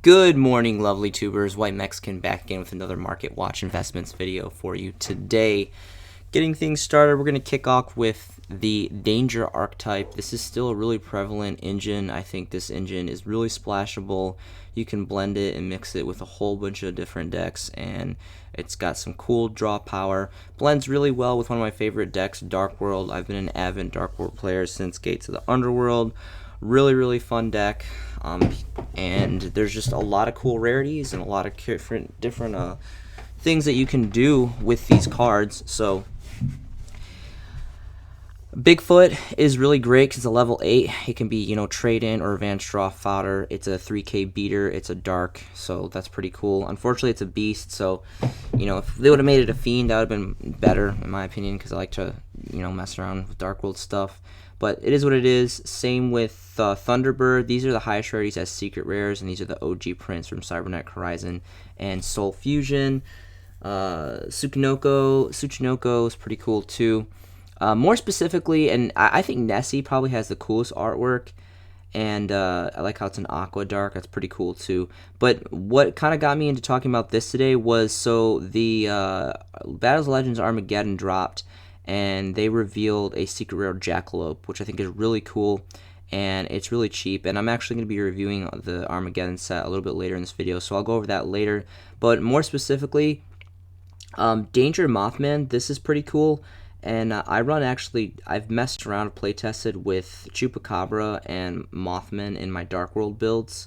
Good morning, lovely tubers. White Mexican back again with another Market Watch Investments video for you today. Getting things started, we're going to kick off with the Danger Archetype. This is still a really prevalent engine. I think this engine is really splashable. You can blend it and mix it with a whole bunch of different decks, and it's got some cool draw power. Blends really well with one of my favorite decks, Dark World. I've been an avid Dark World player since Gates of the Underworld. Really fun deck, and there's just a lot of cool rarities and a lot of different things that you can do with these cards. So Bigfoot is really great because it's a level 8. It can be, trade in or advanced draw fodder. It's a 3k beater. It's a dark, so that's pretty cool. Unfortunately, it's a beast, so, if they would have made it a fiend, that would have been better, in my opinion, because I like to, mess around with Dark World stuff. But it is what it is. Same with Thunderbird. These are the highest rarities as secret rares, and these are the OG prints from Cybernetic Horizon and Soul Fusion. Tsuchinoko is pretty cool too. More specifically, and I think Nessie probably has the coolest artwork, and I like how it's an aqua dark. That's pretty cool too. But what kind of got me into talking about this today was, so the Battles of Legends Armageddon dropped, and they revealed a secret rare Jackalope, which I think is really cool, and it's really cheap. And I'm actually going to be reviewing the Armageddon set a little bit later in this video, so I'll go over that later. But more specifically, Danger Mothman, this is pretty cool. And I've messed around and play tested with Chupacabra and Mothman in my Dark World builds.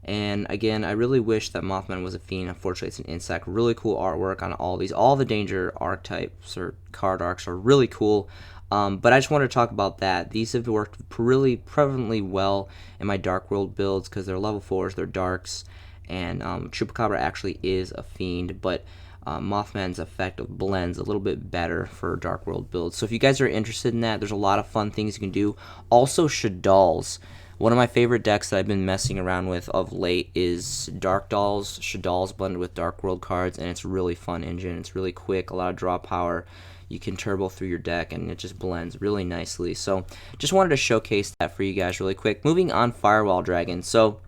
And again, I really wish that Mothman was a fiend. Unfortunately, it's an insect. Really cool artwork on all these. All the Danger archetypes or card arcs are really cool. But I just wanted to talk about that. These have worked really prevalently well in my Dark World builds because they're level 4s, they're darks. And Chupacabra actually is a fiend, but Mothman's effect blends a little bit better for Dark World builds. So if you guys are interested in that, there's a lot of fun things you can do. Also, Shadal's. One of my favorite decks that I've been messing around with of late is Dark Dolls. Shadal's blended with Dark World cards, and it's a really fun engine. It's really quick, a lot of draw power. You can turbo through your deck, and it just blends really nicely. So just wanted to showcase that for you guys really quick. Moving on, Firewall Dragon. So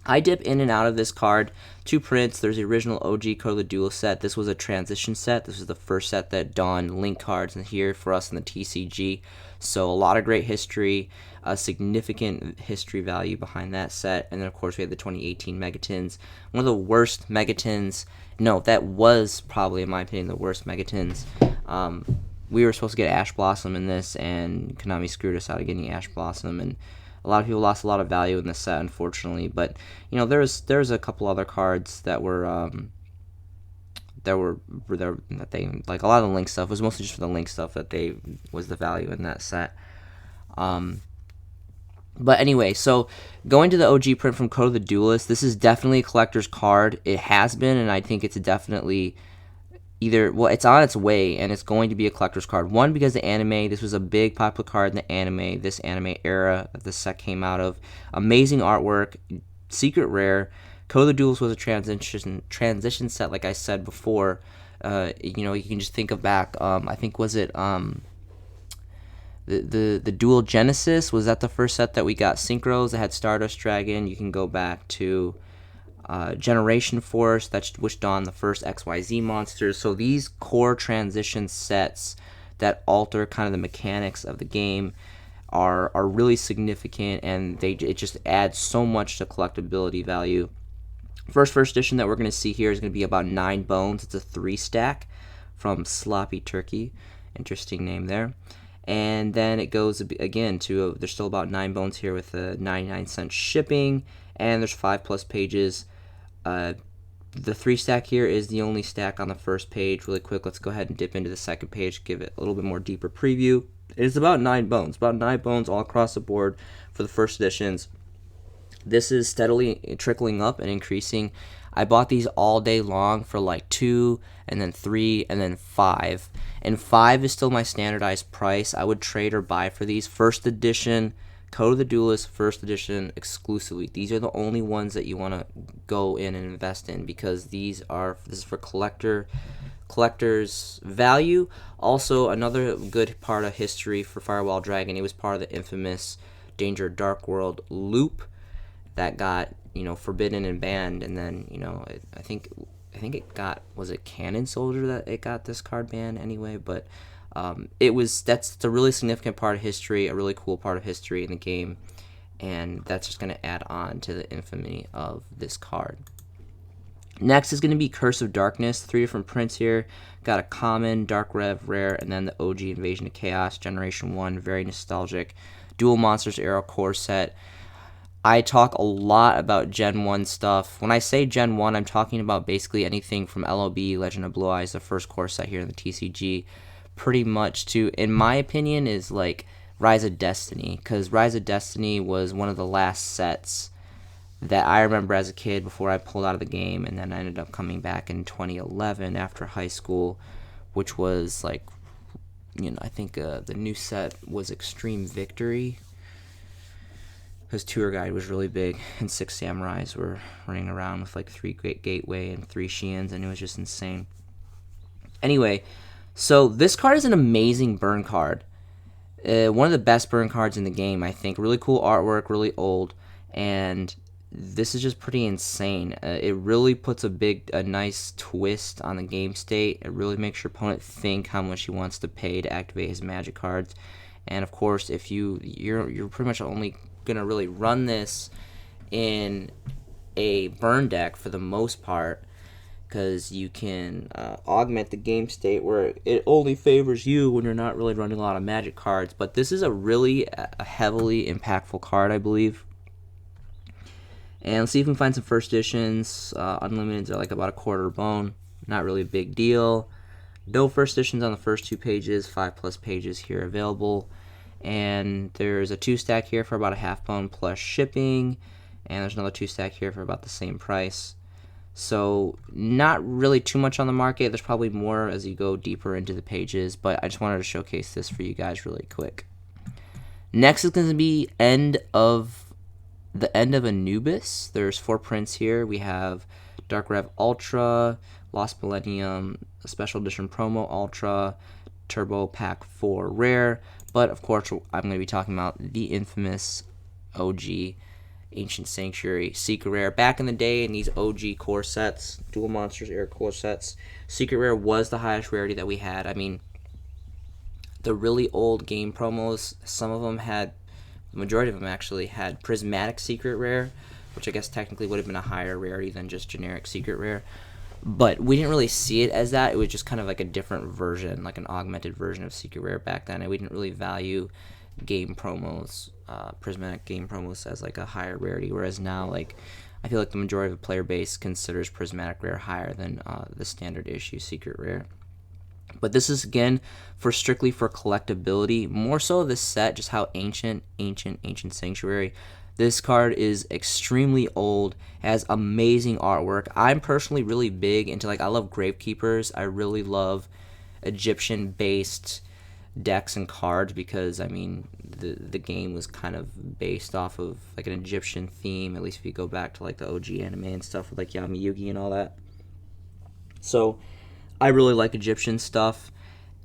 I dip in and out of this card. 2 prints. There's the original OG Code of the Duelist set. This was a transition set. This was the first set that dawned link cards in here for us in the TCG. So a lot of great history, a significant history value behind that set. And then, of course, we had the 2018 Megatons. One of the worst Megatons. No, that was probably, in my opinion, the worst Megatons. We were supposed to get Ash Blossom in this, and Konami screwed us out of getting Ash Blossom, and a lot of people lost a lot of value in this set, unfortunately. But there's a couple other cards that they like. A lot of the link stuff was mostly just for the link stuff that was the value in that set. But anyway, so going to the OG print from Code of the Duelist, this is definitely a collector's card. It has been, and I think it's definitely it's on its way, and it's going to be a collector's card. One, because the anime, this was a big popular card in the anime, this anime era that this set came out of. Amazing artwork, secret rare. Code of the Duelist was a transition set, like I said before. You can just think of back, I think, was it the Duel Genesis? Was that the first set that we got synchros that had Stardust Dragon? You can go back to Generation Force, which dawned the first XYZ monsters. So these core transition sets that alter kind of the mechanics of the game are really significant, and it just adds so much to collectability value. First edition that we're going to see here is going to be about 9 bones. It's a 3-stack from Sloppy Turkey. Interesting name there. And then it goes again to there's still about 9 bones here with a 99-cent shipping, and there's 5+ pages. The 3-stack here is the only stack on the first page. Really quick, let's go ahead and dip into the second page, give it a little bit more deeper preview. It's about 9 bones, all across the board for the first editions. This is steadily trickling up and increasing. I bought these all day long for like 2, and then 3, and then 5. And 5 is still my standardized price. I would trade or buy for these. First edition, Code of the Duelist, first edition exclusively. These are the only ones that you want to go in and invest in, because this is for collector's value. Also, another good part of history for Firewall Dragon, it was part of the infamous Danger Dark World loop that got forbidden and banned, and then I think it got, was it Cannon Soldier that it got this card banned anyway, but that's a really significant part of history, a really cool part of history in the game, and that's just going to add on to the infamy of this card. Next is going to be Curse of Darkness. 3 different prints here. Got a common, Dark Rev, rare, and then the OG Invasion of Chaos, Generation 1, very nostalgic. Dual Monsters era core set. I talk a lot about Gen 1 stuff. When I say Gen 1, I'm talking about basically anything from LOB, Legend of Blue Eyes, the first core set here in the TCG, pretty much to, in my opinion, is like Rise of Destiny, because Rise of Destiny was one of the last sets that I remember as a kid before I pulled out of the game, and then I ended up coming back in 2011 after high school, which was like, I think the new set was Extreme Victory, because Tour Guide was really big, and 6 Samurais were running around with like 3 Great Gateway and 3 Shians, and it was just insane. Anyway, so this card is an amazing burn card. One of the best burn cards in the game, I think. Really cool artwork, really old, and this is just pretty insane. It really puts a nice twist on the game state. It really makes your opponent think how much he wants to pay to activate his magic cards. And of course, if you're pretty much only gonna really run this in a burn deck for the most part, because you can augment the game state where it only favors you when you're not really running a lot of magic cards. But this is a really heavily impactful card, I believe. And let's see if we can find some first editions. Unlimiteds are like about a quarter bone. Not really a big deal. No first editions on the first 2 pages. 5+ pages here available. And there's a 2-stack here for about a half bone plus shipping. And there's another 2-stack here for about the same price. So not really too much on the market. There's probably more as you go deeper into the pages. But I just wanted to showcase this for you guys really quick. Next is going to be the end of Anubis. There's 4 prints here. We have Dark Rev Ultra, Lost Millennium, Special Edition Promo Ultra, Turbo Pack 4 Rare, but of course I'm going to be talking about the infamous OG Ancient Sanctuary Secret Rare. Back in the day in these OG core sets, Dual Monsters era core sets, Secret Rare was the highest rarity that we had. I mean, the really old game promos, some of them had, the majority of them actually had Prismatic Secret Rare, which I guess technically would have been a higher rarity than just generic Secret Rare. But we didn't really see it as that. It was just kind of like a different version, like an augmented version of Secret Rare back then. And we didn't really value game promos, Prismatic game promos, as like a higher rarity. Whereas now, like, I feel like the majority of the player base considers Prismatic Rare higher than the standard issue Secret Rare. But this is, again, strictly for collectability. More so this set, just how ancient Sanctuary. This card is extremely old, has amazing artwork. I'm personally really big into, like, I love Gravekeepers. I really love Egyptian-based decks and cards because, I mean, the game was kind of based off of, like, an Egyptian theme, at least if you go back to, like, the OG anime and stuff with, like, Yami Yugi and all that. So I really like Egyptian stuff,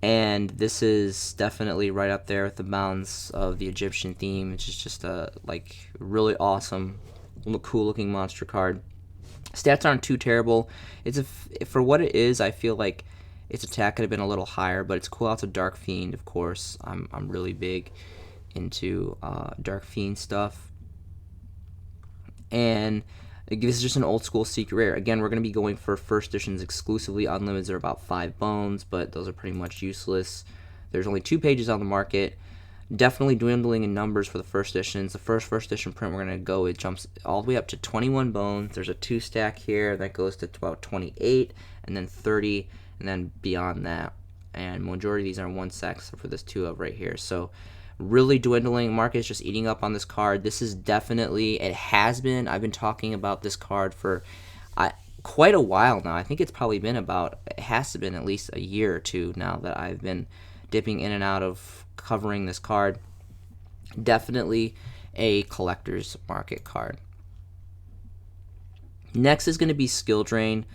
and this is definitely right up there with the bounds of the Egyptian theme. It's just a like really awesome, cool looking monster card. Stats aren't too terrible. It's for what it is. I feel like its attack could have been a little higher, but it's cool. It's a Dark Fiend, of course. I'm really big into Dark Fiend stuff, and this is just an old school Secret Rare. Again, we're going to be going for first editions exclusively. Unlimiteds are about 5 bones, but those are pretty much useless. There's only 2 pages on the market. Definitely dwindling in numbers for the first editions. The first edition print we're going to go, it jumps all the way up to 21 bones. There's a 2-stack here that goes to about 28, and then 30, and then beyond that. And majority of these are 1-stack, except for this 2 of right here. So really dwindling. Market is just eating up on this card. This is definitely, it has been, I've been talking about this card for quite a while now. I think it's probably been about, it has to have been at least a year or 2 now that I've been dipping in and out of covering this card. Definitely a collector's market card. Next is going to be Skill Drain.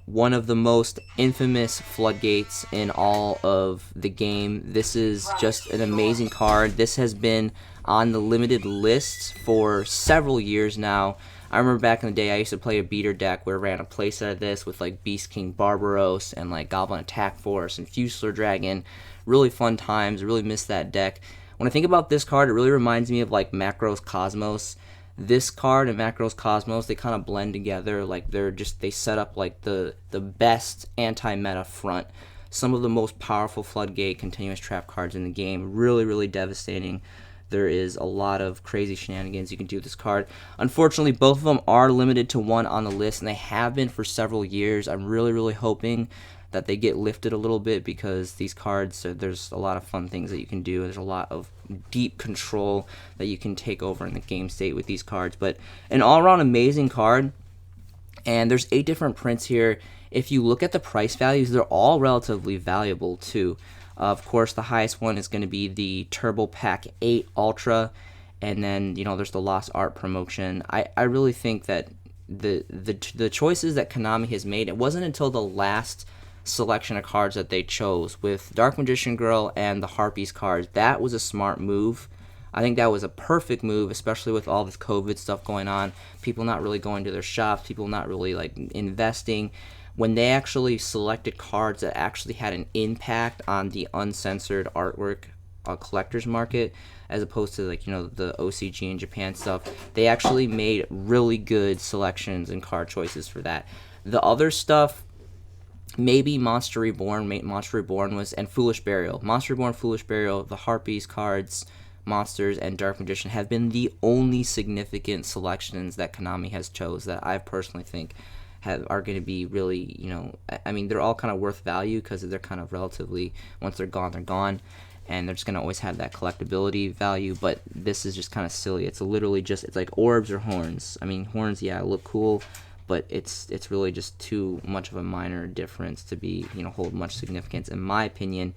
One of the most infamous floodgates in all of the game. This is just an amazing card. This has been on the limited list for several years now. I remember back in the day I used to play a beater deck where I ran a playset of this with like Beast King Barbaros and like Goblin Attack Force and Fusilier Dragon. Really fun times. Really miss that deck. When I think about this card, it really reminds me of like Macros Cosmos. This card and Macros Cosmos, they kind of blend together. Like they set up like the best anti-meta front. Some of the most powerful Floodgate continuous trap cards in the game. Really, really devastating. There is a lot of crazy shenanigans you can do with this card. Unfortunately, both of them are limited to 1 on the list, and they have been for several years. I'm really, really hoping that they get lifted a little bit, because these cards, there's a lot of fun things that you can do. There's a lot of deep control that you can take over in the game state with these cards. But an all-around amazing card, and there's 8 different prints here. If you look at the price values, they're all relatively valuable too. Of course, the highest one is going to be the Turbo Pack 8 Ultra, and then there's the Lost Art promotion. I really think that the choices that Konami has made, it wasn't until the last selection of cards that they chose with Dark Magician Girl and the Harpies cards. That was a smart move. I think that was a perfect move, especially with all this COVID stuff going on. People not really going to their shops, people not really like investing. When they actually selected cards that actually had an impact on the uncensored artwork collector's market, as opposed to like the OCG and Japan stuff, they actually made really good selections and card choices for that. The other stuff, maybe Monster Reborn was, and Foolish Burial. Monster Reborn, Foolish Burial, the Harpies cards, Monsters, and Dark Magician have been the only significant selections that Konami has chose that I personally think are going to be really, I mean, they're all kind of worth value because they're kind of relatively, once they're gone, and they're just going to always have that collectability value. But this is just kind of silly. It's literally just, it's like orbs or horns. I mean, horns, yeah, look cool, but it's really just too much of a minor difference to be, hold much significance, in my opinion.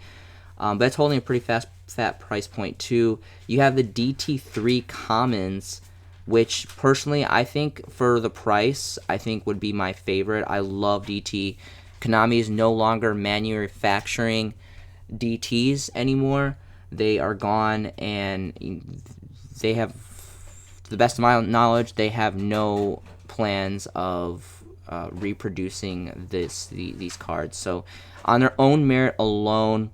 But it's holding a pretty fat price point too. You have the Dt3 Commons, which personally I think for the price, I think would be my favorite. I love DT. Konami is no longer manufacturing DTs anymore. They are gone, and they have, to the best of my knowledge, they have no plans of reproducing these cards. So on their own merit alone,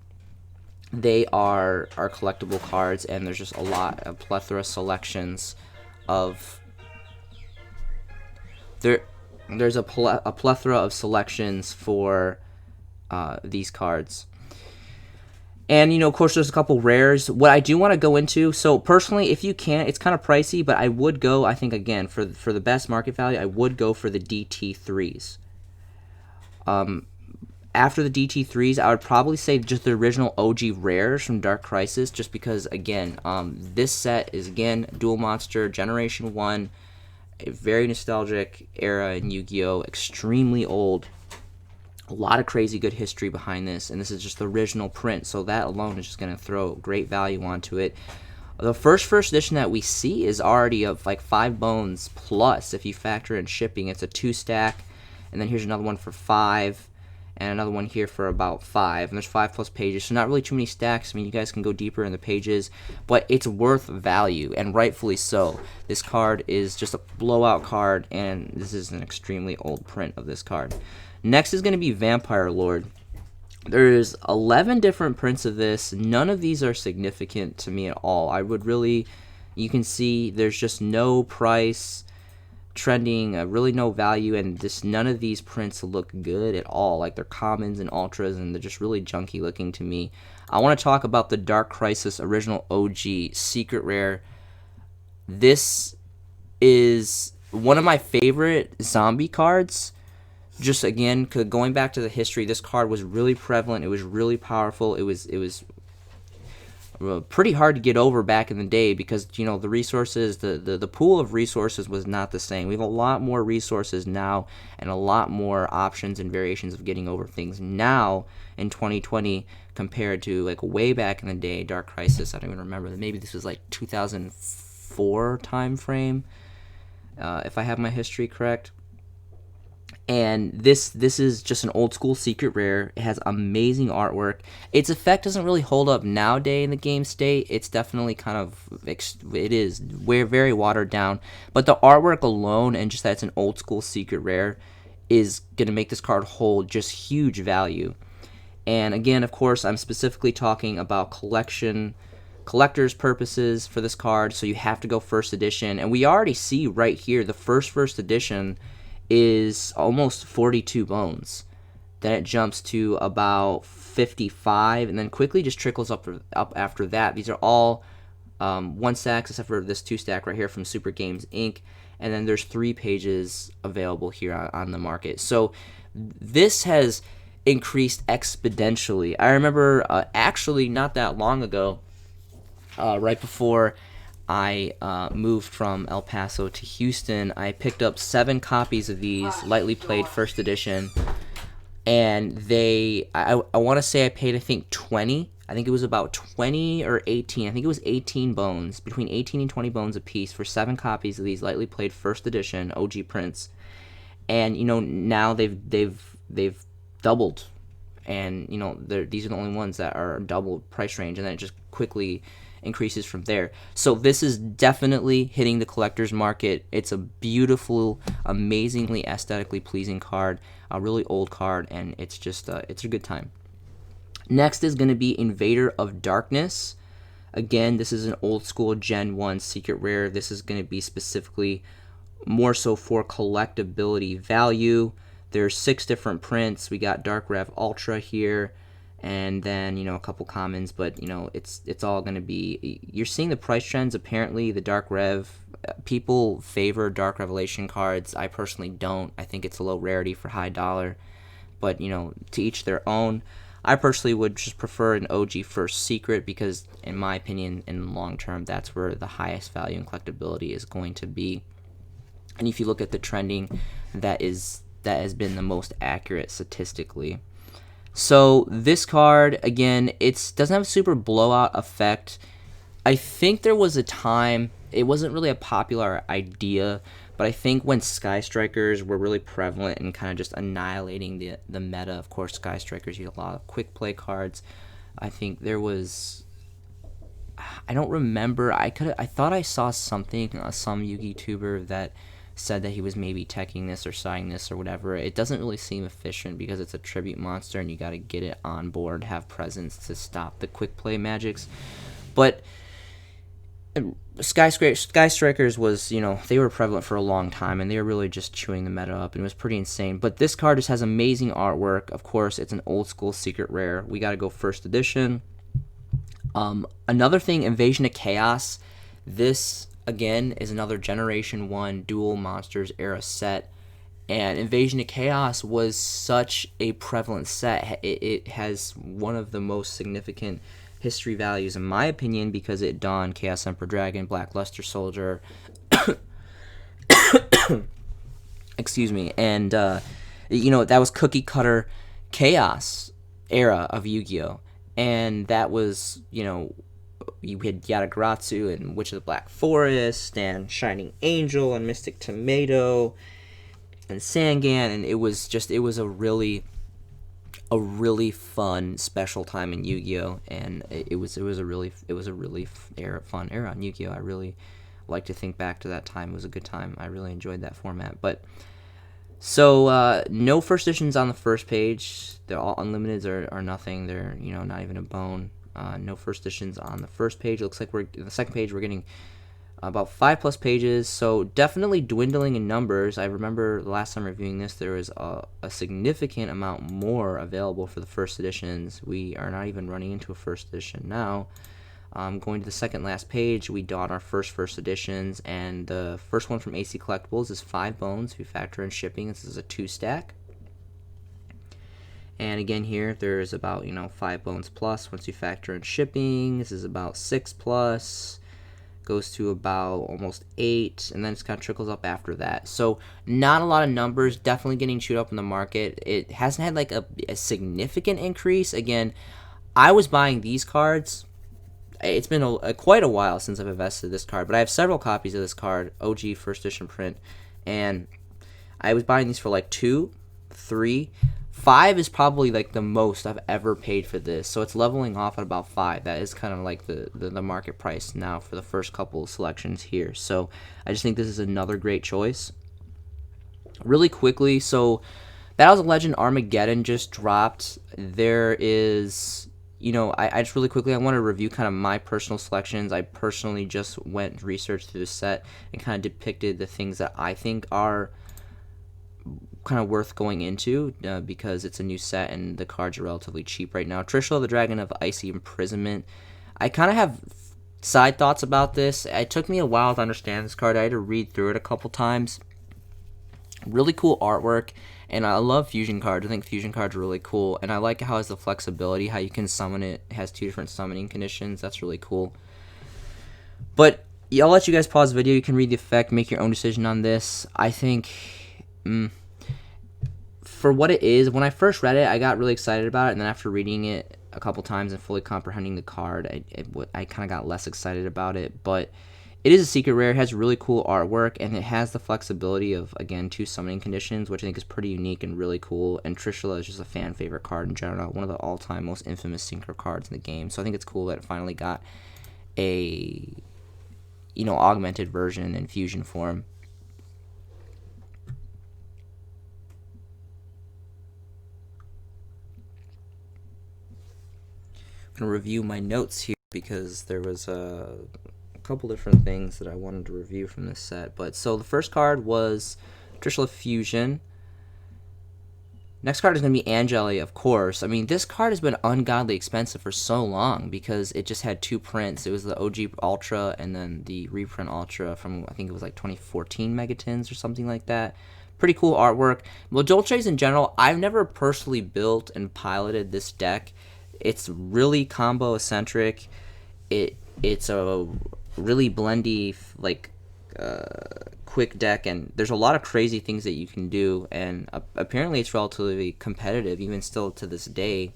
they are collectible cards, and there's just a plethora of selections of there's a plethora of selections for these cards. And of course there's a couple rares. What I do want to go into, so personally, if you can, it's kind of pricey, but I would go, I think, again, for the best market value, I would go for the DT3s. After the DT3s, I would probably say just the original OG rares from Dark Crisis, just because, again, this set is, again, Duel Monster Generation 1, a very nostalgic era in Yu-Gi-Oh!, extremely old. A lot of crazy good history behind this, and this is just the original print, so that alone is just going to throw great value onto it. The first edition that we see is already of like 5 bones plus, if you factor in shipping. It's a 2-stack, and then here's another one for 5, and another one here for about 5, and there's 5 plus pages, so not really too many stacks. I mean, you guys can go deeper in the pages, but it's worth value, and rightfully so. This card is just a blowout card, and this is an extremely old print of this card. Next is going to be Vampire Lord. There's 11 different prints of this. None of these are significant to me at all. You can see there's just no price trending, really no value, and none of these prints look good at all. Like, they're commons and ultras, and they're just really junky looking to me. I want to talk about the Dark Crisis original OG secret rare. This is one of my favorite zombie cards. Just again, going back to the history, this card was really prevalent. It was really powerful. It was pretty hard to get over back in the day because the resources, the pool of resources was not the same. We have a lot more resources now and a lot more options and variations of getting over things now in 2020 compared to like way back in the day. Dark Crisis, I don't even remember. Maybe this was like 2004 time frame, if I have my history correct. And this is just an old school secret rare. It has amazing artwork. Its effect doesn't really hold up nowadays in the game state. It's definitely kind of, it is very watered down. But the artwork alone, and just that it's an old school secret rare, is going to make this card hold just huge value. And again, of course, I'm specifically talking about collector's purposes for this card, so you have to go first edition. And we already see right here the first edition is almost 42 bones. Then it jumps to about 55, and then quickly just trickles up after that. These are all 1 stacks, except for this 2 stack right here from Super Games Inc. And then there's 3 pages available here on the market. So this has increased exponentially. I remember actually not that long ago, right before I moved from El Paso to Houston, I picked up 7 copies of these lightly played first edition, and I want to say I paid, I think, 20. I think it was about 20 or 18. I think it was 18 bones, between 18 and 20 bones a piece for 7 copies of these lightly played first edition OG prints. And now they've doubled, and these are the only ones that are double price range, and then it just quickly increases from there. So this is definitely hitting the collector's market. It's a beautiful, amazingly aesthetically pleasing card, a really old card, and it's just it's a good time. Next is going to be Invader of Darkness. Again, this is an old school Gen 1 secret rare. This is going to be specifically more so for collectability value. There's 6 different prints. We got Dark Rev Ultra here, and then a couple commons, but it's all going to be, you're seeing the price trends. Apparently the Dark Rev, people favor Dark Revelation cards. I personally don't. I think it's a low rarity for high dollar, but to each their own. I personally would just prefer an OG first secret, because in my opinion, in the long term, that's where the highest value and collectability is going to be. And if you look at the trending, that has been the most accurate statistically. So this card, again, it doesn't have a super blowout effect. I think there was a time, it wasn't really a popular idea, but I think when Sky Strikers were really prevalent and kind of just annihilating the meta, of course, Sky Strikers use a lot of quick play cards. I think there was, I don't remember, I thought I saw something, some Yugi tuber that said that he was maybe teching this or signing this or whatever. It doesn't really seem efficient because it's a tribute monster and you got to get it on board, have presence to stop the quick play magics. But Sky Strikers was, they were prevalent for a long time, and they were really just chewing the meta up, and it was pretty insane. But this card just has amazing artwork. Of course, it's an old school secret rare. We got to go first edition. Another thing, Invasion of Chaos. This, again, is another Generation 1 Dual Monsters era set. And Invasion of Chaos was such a prevalent set. It has one of the most significant history values, in my opinion, because it donned Chaos Emperor Dragon, Black Luster Soldier, excuse me, and, that was cookie cutter Chaos era of Yu-Gi-Oh! And that was, you had Yatagarasu and Witch of the Black Forest and Shining Angel and Mystic Tomato and Sangan, and it was a really fun special time in Yu-Gi-Oh! And it was a really fun era in Yu-Gi-Oh! I really like to think back to that time. It was a good time. I really enjoyed that format. But so no first editions on the first page. They're all unlimiteds or nothing. They're not even a bone. No first editions on the first page. It looks like the second page we're getting about 5+ pages, so definitely dwindling in numbers. I remember the last time reviewing this, there was a significant amount more available for the first editions. We are not even running into a first edition now. Going to the second last page, we dot our first editions, and the first one from AC Collectibles is 5 bones. If you factor in shipping, this is a 2 stack. And again here, there's about 5 bones plus. Once you factor in shipping, this is about 6 plus. Goes to about almost 8, and then it kind of trickles up after that. So not a lot of numbers, definitely getting chewed up in the market. It hasn't had like a significant increase. Again, I was buying these cards. It's been quite a while since I've invested this card, but I have several copies of this card, OG first edition print, and I was buying these for like $2, 3. 5 is probably like the most I've ever paid for this, so it's leveling off at about 5. That is kind of like the market price now for the first couple of selections here. So I just think this is another great choice. Really quickly, so Battles of Legend Armageddon just dropped. There is, I just really quickly, I want to review kind of my personal selections. I personally just went researched through the set and kind of depicted the things that I think are kind of worth going into because it's a new set and the cards are relatively cheap right now. Trishula the Dragon of Icy Imprisonment. I kind of have side thoughts about this. It took me a while to understand this card. I had to read through it a couple times. Really cool artwork, and I love fusion cards. I think fusion cards are really cool, and I like how it has the flexibility, how you can summon it. It has 2 different summoning conditions. That's really cool. But I'll let you guys pause the video. You can read the effect, make your own decision on this. I think for what it is, when I first read it, I got really excited about it, and then after reading it a couple times and fully comprehending the card, I kind of got less excited about it. But it is a secret rare. It has really cool artwork, and it has the flexibility of, again, 2 summoning conditions, which I think is pretty unique and really cool. And Trishula is just a fan favorite card in general, one of the all-time most infamous synchro cards in the game. So I think it's cool that it finally got a augmented version in fusion form. I'm going to review my notes here because there was a couple different things that I wanted to review from this set. But so the first card was Trishula Fusion. Next card is going to be Angeli, of course. I mean, this card has been ungodly expensive for so long because it just had 2 prints. It was the OG Ultra and then the reprint Ultra from, I think it was like 2014 Megatons or something like that. Pretty cool artwork. Well, Dolces in general, I've never personally built and piloted this deck. It's really combo eccentric. It's a really blendy, like, quick deck, and there's a lot of crazy things that you can do, and apparently it's relatively competitive even still to this day.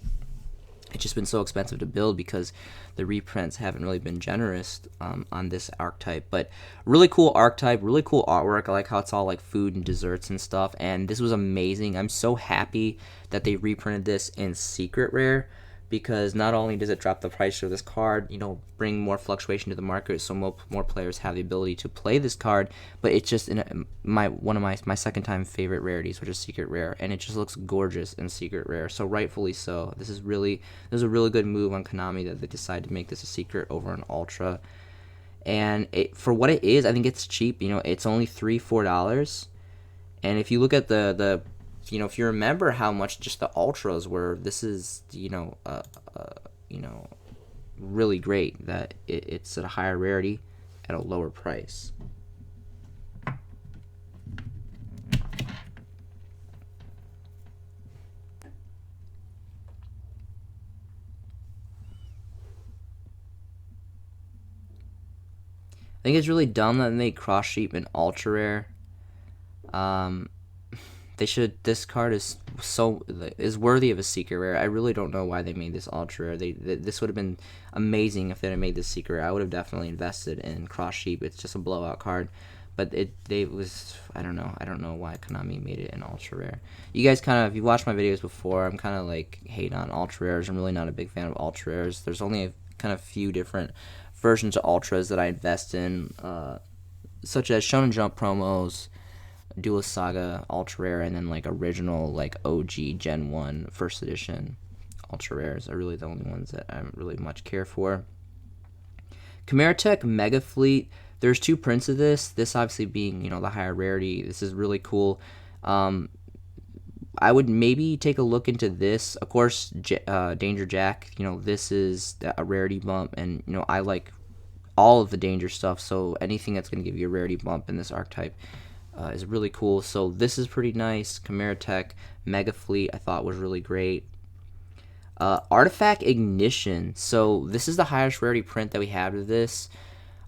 It's just been so expensive to build because the reprints haven't really been generous on this archetype. But really cool archetype, really cool artwork. I like how it's all like food and desserts and stuff, and this was amazing. I'm so happy that they reprinted this in secret rare, because not only does it drop the price of this card, bring more fluctuation to the market so more players have the ability to play this card, but it's just one of my second time favorite rarities, which is secret rare, and it just looks gorgeous in secret rare, so rightfully so. This is a really good move on Konami that they decided to make this a secret over an ultra. And for what it is, I think it's cheap. It's only $3-4, and if you look at the if you remember how much just the ultras were, this is really great that it's at a higher rarity at a lower price. I think it's really dumb that they made cross sheep an ultra rare. This card is worthy of a secret rare. I really don't know why they made this ultra rare. This would have been amazing if they had made this secret rare. I would have definitely invested in cross sheep. It's just a blowout card, but I don't know why Konami made it an ultra rare. You guys if you watched my videos before, I'm kind of like hate on ultra rares. I'm really not a big fan of ultra rares. There's only a kind of few different versions of ultras that I invest in, such as Shonen Jump promos, Duelist Saga ultra rare, and then like original like OG Gen 1 first edition ultra rares are really the only ones that I don't really much care for. Chimera Tech Mega Fleet, there's 2 prints of this obviously being the higher rarity. This is really cool. I would maybe take a look into this. Of course, Danger Jack, this is a rarity bump, and I like all of the danger stuff, so anything that's going to give you a rarity bump in this archetype is really cool. So this is pretty nice. Chimera Tech Mega Fleet I thought was really great. Artifact Ignition, so this is the highest rarity print that we have of this.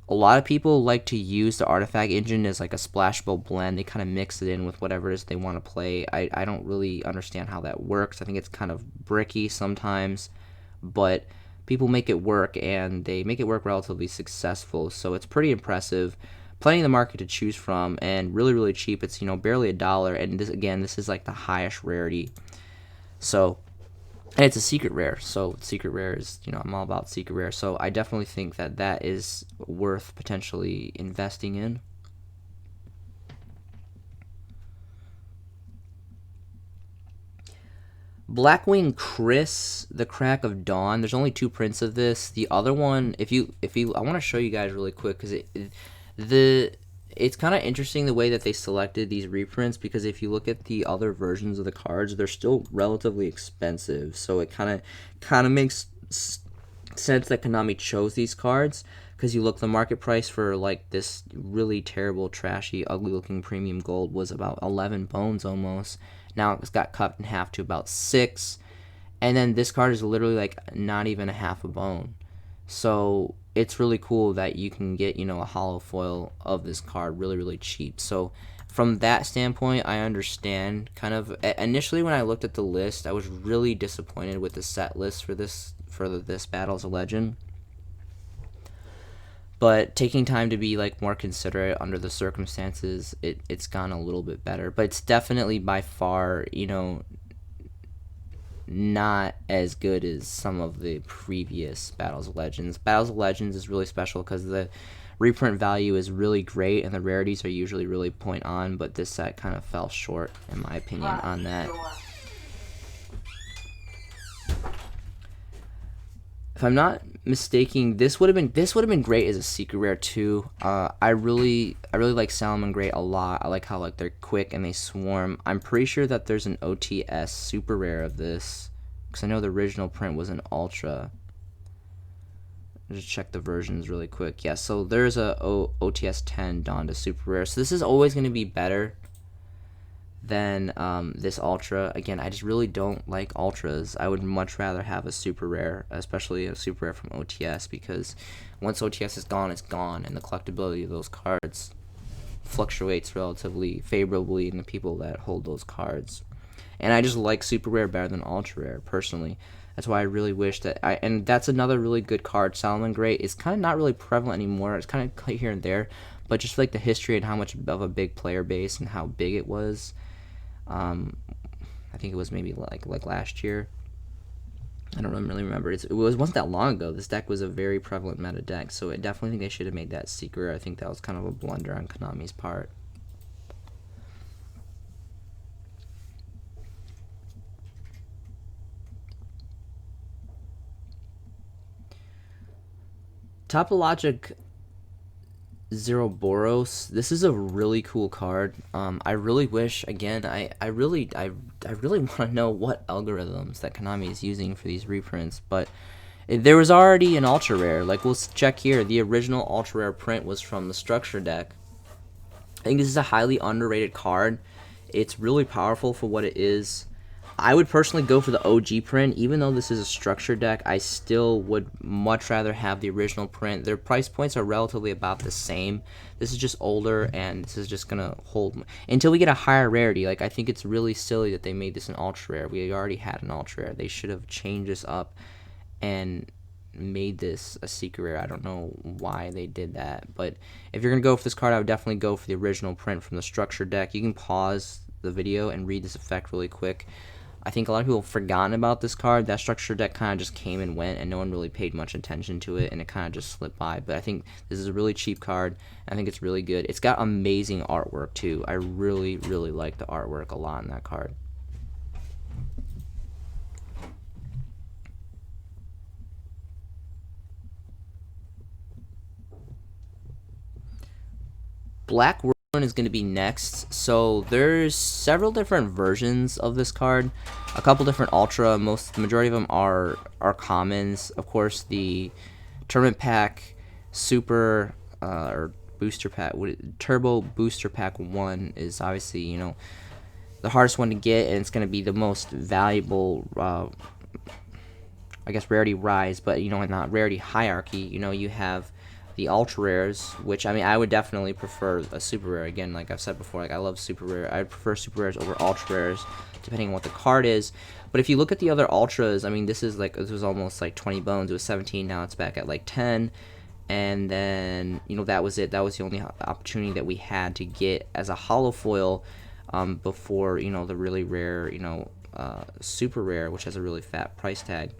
A lot of people like to use the Artifact engine as like a splashable blend. They kind of mix it in with whatever it is they want to play. I don't really understand how that works. I think it's kind of bricky sometimes, but people make it work, and they make it work relatively successful, so it's pretty impressive. plenty of the market to choose from, and really cheap. It's, you know, barely $1, and this, again, this is like the highest rarity. So, and it's a secret rare, so secret rare is, you know, I'm all about secret rare, so I definitely think that that is worth potentially investing in. Blackwing Chris, the Crack of Dawn. There's only 2 prints of this. The other one, if you, I want to show you guys really quick, because it's kind of interesting the way that they selected these reprints, because if you look at the other versions of the cards, they're still relatively expensive. So it kind of makes sense that Konami chose these cards, because you look, the market price for like this really terrible, trashy, ugly looking premium gold was about 11 bones almost. Now it's got cut in half to about 6, and then this card is literally like not even a half a bone. So it's really cool that you can get, you know, a hollow foil of this card really cheap. So from that standpoint, I understand kind of. Initially when I looked at the list, I was really disappointed with the set list for this Battles of Legend. But taking time to be like more considerate under the circumstances, it's gone a little bit better. But it's definitely by far, you know, not as good as some of the previous Battles of Legends. Battles of Legends is really special because the reprint value is really great and the rarities are usually really point on, but this set kind of fell short, in my opinion, on that. If I'm not mistaken, this would have been great as a secret rare too. I really like Salamangreat a lot. I like how like they're quick and they swarm. I'm pretty sure that there's an OTS super rare of this, because I know the original print was an ultra. Just check the versions really quick. Yeah, so there's a OTS 10 Donda super rare. So this is always going to be better than this ultra. Again, I just really don't like ultras. I would much rather have a super rare, especially a super rare from OTS, because once OTS is gone, it's gone, and the collectability of those cards fluctuates relatively favorably in the people that hold those cards. And I just like super rare better than ultra rare personally. That's why I really wish that and that's another really good card. Salamangreat is kind of not really prevalent anymore. It's kind of here and there, but just like the history and how much of a big player base and how big it was. I think it was maybe like last year. I don't really remember. It wasn't that long ago. This deck was a very prevalent meta deck, so I definitely think they should have made that secret. I think that was kind of a blunder on Konami's part. Topologic Zero Boros. This is a really cool card. I really wish, again, I really want to know what algorithms that Konami is using for these reprints, but there was already an ultra rare. Like, we'll check here. The original ultra rare print was from the structure deck. I think this is a highly underrated card. It's really powerful for what it is. I would personally go for the OG print. Even though this is a structure deck, I still would much rather have the original print. Their price points are relatively about the same. This is just older, and this is just going to hold until we get a higher rarity. Like, I think it's really silly that they made this an ultra rare. We already had an ultra rare. They should have changed this up and made this a secret rare. I don't know why they did that, but if you're going to go for this card, I would definitely go for the original print from the structure deck. You can pause the video and read this effect really quick. I think a lot of people have forgotten about this card. That structure deck kind of just came and went, and no one really paid much attention to it, and it kind of just slipped by. But I think this is a really cheap card. I think it's really good. It's got amazing artwork, too. I really like the artwork a lot in that card. Blackwell is going to be next. So there's several different versions of this card, a couple different ultra. The majority of them are commons. Of course, the tournament pack super or booster pack, turbo booster pack 1 is obviously, you know, the hardest one to get, and it's going to be the most valuable, I guess, rarity rise, but, you know, not rarity hierarchy. You know, you have the ultra rares, which, I mean, I would definitely prefer a super rare. Again, like I've said before, like I love super rare. I would prefer super rares over ultra rares, depending on what the card is. But if you look at the other ultras, I mean, this was almost like 20 bones. It was 17. Now it's back at like 10. and then that was it. That was the only opportunity that we had to get as a holo foil before the really rare super rare, which has a really fat price tag.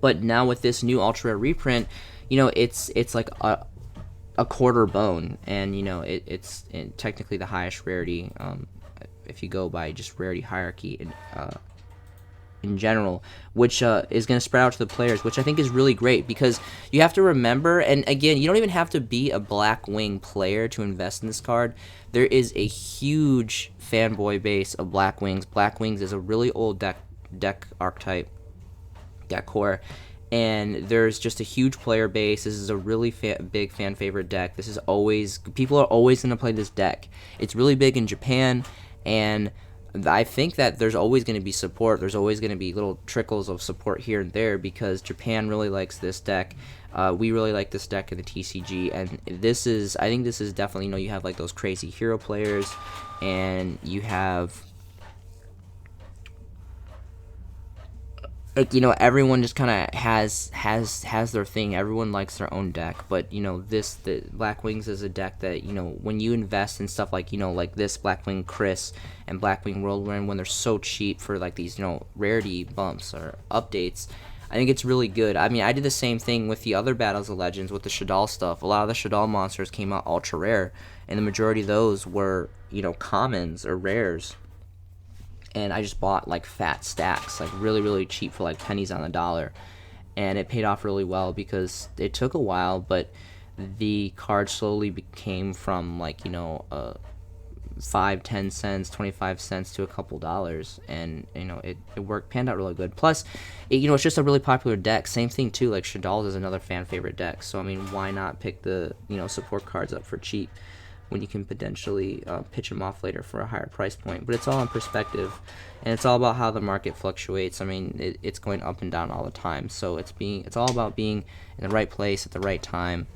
But now with this new ultra rare reprint, it's like a quarter bone, and it's technically the highest rarity if you go by just rarity hierarchy in general, which is going to spread out to the players, which I think is really great, because you have to remember, and again, you don't even have to be a Blackwing player to invest in this card. There is a huge fanboy base of Blackwings. Blackwings is a really old deck archetype, deck core, and there's just a huge player base. This is a really big fan favorite deck. This is always, people are always going to play this deck. It's really big in Japan, and I think that there's always going to be support. There's always going to be little trickles of support here and there, because Japan really likes this deck. We really like this deck in the TCG, and I think this is definitely, you have like those crazy hero players, and you have like, everyone just kind of has their thing. Everyone likes their own deck, but the Blackwings is a deck that when you invest in stuff like like this Blackwing Chris and Blackwing Whirlwind, when they're so cheap for like these rarity bumps or updates, I think it's really good. I mean, I did the same thing with the other Battles of Legends with the Shadal stuff. A lot of the Shadal monsters came out ultra rare, and the majority of those were commons or rares. And I just bought like fat stacks, like really, really cheap for like pennies on the dollar. And it paid off really well, because it took a while, but the card slowly became from like, 5, 10 cents, 25 cents to a couple dollars. And, it panned out really good. Plus, it's just a really popular deck. Same thing too, like Shadal's is another fan favorite deck. So, I mean, why not pick the, support cards up for cheap when you can potentially pitch them off later for a higher price point? But it's all in perspective, and it's all about how the market fluctuates. I mean, it's going up and down all the time, so it's all about being in the right place at the right time,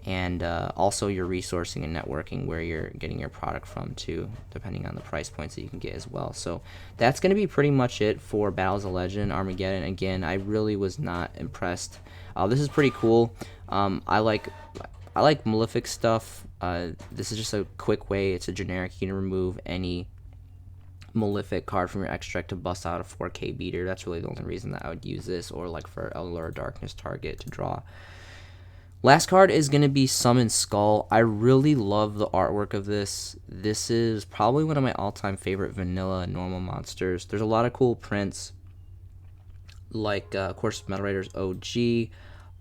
and also your resourcing and networking where you're getting your product from too, depending on the price points that you can get as well. So that's going to be pretty much it for Battles of Legend Armageddon. Again, I really was not impressed. This is pretty cool. I like Malefic stuff. This is just a quick way. It's a generic. You can remove any Malefic card from your extract to bust out a 4K beater. That's really the only reason that I would use this, or like for Elder Darkness target to draw. Last card is going to be Summon Skull. I really love the artwork of this. This is probably one of my all-time favorite vanilla and normal monsters. There's a lot of cool prints, like, of course, Metal Raiders OG,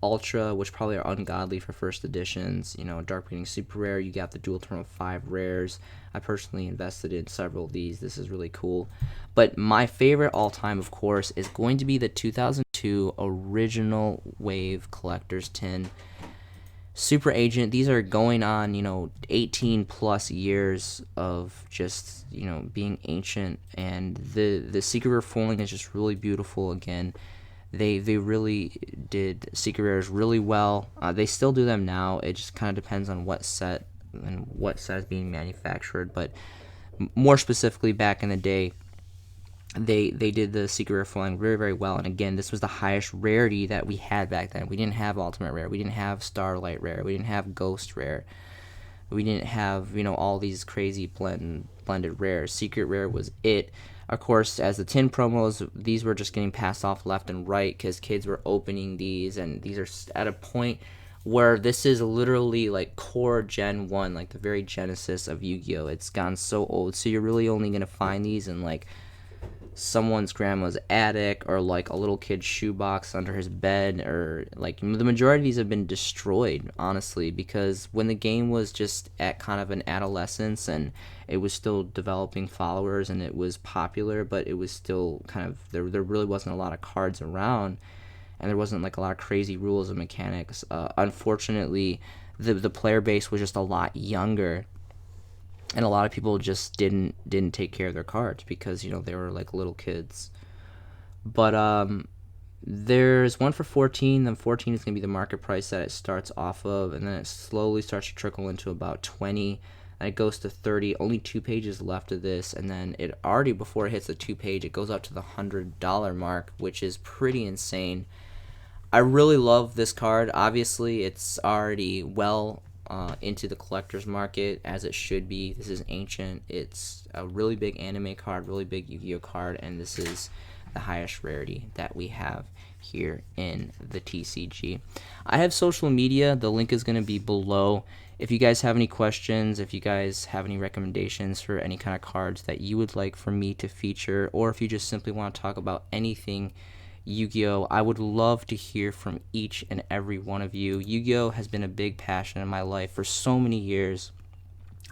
Ultra, which probably are ungodly for first editions. Dark Breeding Super Rare. You got the Dual Terminal 5 rares. I personally invested in several of these. This is really cool. But my favorite all-time, of course, is going to be the 2002 Original Wave Collector's Tin Super Agent. These are going on, 18 plus years of just, being ancient, and the Secret Rare foiling is just really beautiful. Again, they really did Secret Rares really well. They still do them now. It just kind of depends on what set and what set is being manufactured. But more specifically, back in the day, they did the Secret Rare foiling very, very well. And again, this was the highest rarity that we had back then. We didn't have Ultimate Rare. We didn't have Starlight Rare. We didn't have Ghost Rare. We didn't have, all these crazy blended rares. Secret Rare was it. Of course, as the tin promos, these were just getting passed off left and right because kids were opening these, and these are at a point where this is literally like core Gen 1, like the very genesis of Yu-Gi-Oh! It's gone so old, so you're really only going to find these in like someone's grandma's attic, or like a little kid's shoebox under his bed, or like the majority of these have been destroyed, honestly, because when the game was just at kind of an adolescence and it was still developing followers and it was popular, but it was still kind of, there really wasn't a lot of cards around, and there wasn't like a lot of crazy rules and mechanics. Unfortunately, the player base was just a lot younger, and a lot of people just didn't take care of their cards because they were like little kids. But there's one for 14. Then 14 is going to be the market price that it starts off of, and then it slowly starts to trickle into about 20, and it goes to 30. Only 2 pages left of this, and then it already, before it hits the 2 page, it goes up to the $100 mark, which is pretty insane. I I really love this card. Obviously, it's already well into the collector's market, as it should be. This is ancient. It's a really big anime card, really big Yu-Gi-Oh card, and this is the highest rarity that we have here in the TCG. I have social media. The link is going to be below. If you guys have any questions, if you guys have any recommendations for any kind of cards that you would like for me to feature, or if you just simply want to talk about anything Yu-Gi-Oh, I would love to hear from each and every one of you. Yu-Gi-Oh has been a big passion in my life for so many years.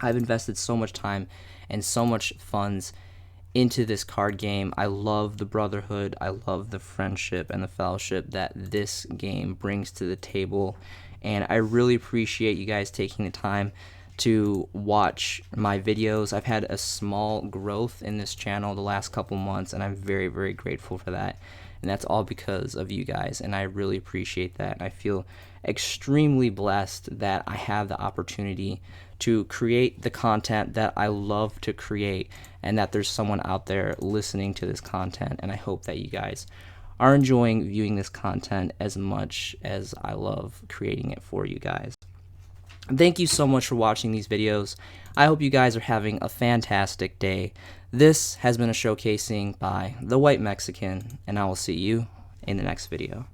I've invested so much time and so much funds into this card game. I love the brotherhood, I love the friendship and the fellowship that this game brings to the table, and I really appreciate you guys taking the time to watch my videos. I've had a small growth in this channel the last couple months, and I'm very, very grateful for that, and that's all because of you guys, and I really appreciate that. I feel extremely blessed that I have the opportunity to create the content that I love to create, and that there's someone out there listening to this content, and I hope that you guys are enjoying viewing this content as much as I love creating it for you guys. Thank you so much for watching these videos. I hope you guys are having a fantastic day. This has been a showcasing by The White Mexican, and I will see you in the next video.